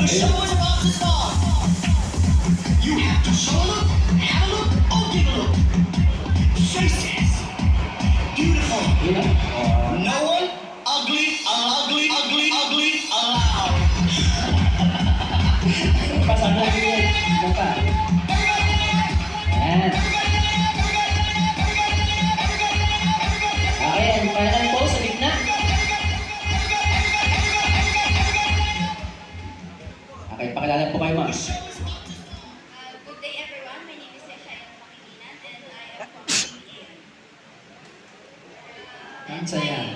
The show is about to start. You have to show a look, have a look, or give a look. Faces, beautiful. No one ugly, allowed. Pasang lagi yun. Buka. Ayan. Okay, ang pangalan po sa gitna. Okay, pakilala po kayo, ma'am. Good day everyone, my name is Shayla Pangilinan and I am from PBA. Ang saya.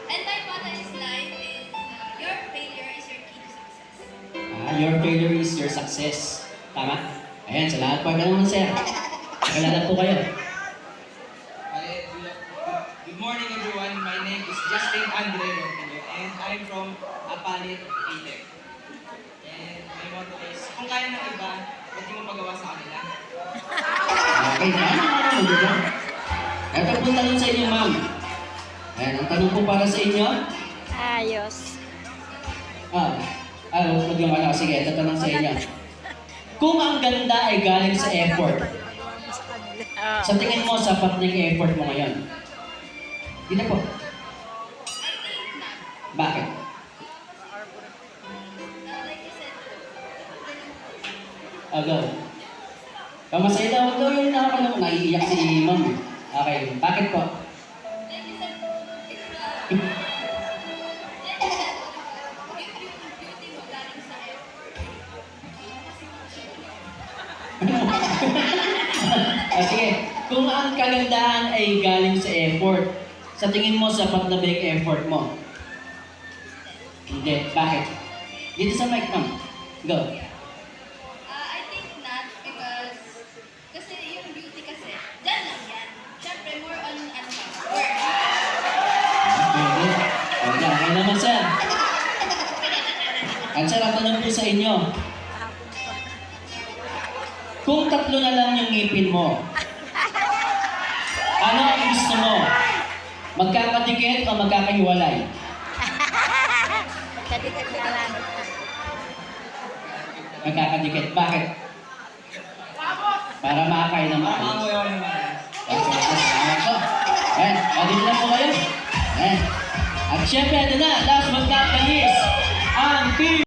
And my motto in life is, your failure is your key to success. Your failure is your success. Tama? Ayan, sa lahat po, ganun masaya. Pakilala po kayo. Good morning everyone. My name is Justin Andre Ronquillo and I'm from Apalit, Atek. And my motto is, kung kaya ng iba, ba't di mo pagawa sa kanila? Okay, ano ba? Ito po tanong sa inyo, ma'am. Ayan, ang tanong po para sa inyo. Ayos. Huwag yung ano. Sige, ito tanong sa inyo. Kung ang ganda ay galing sa effort, sa tingin mo, sapat na yung effort mo ngayon? Hindi po. I think not. Bakit? Like you said, Go. Kamasaya daw. Huwag daw yung naiiyak si ma'am. Okay, bakit po? like you said, if yung beauty mo galing sa effort, Sige, kung ang kagandahan ay galing sa effort, sa tingin mo, sapat na ba yung effort mo? Hindi. Bakit? Dito sa mic, ma'am. Go. I think not because kasi yung beauty kasi, dyan lang yan. Siyempre, more on ano ka, work. Pwede. Okay naman, sir. At sir, ang tanong po sa inyo. Kung tatlo na lang yung ngipin mo, ano ang gusto mo? Magkakadikit o magkakahiwalay? Magkadikit na lang. Magkakadikit. Bakit? Para makakain ng Tama maayos. mo yun naman. Salamat po. Ayan, dito na po kayo. Ayan. At syempre, ito na, last but not the least, ang team!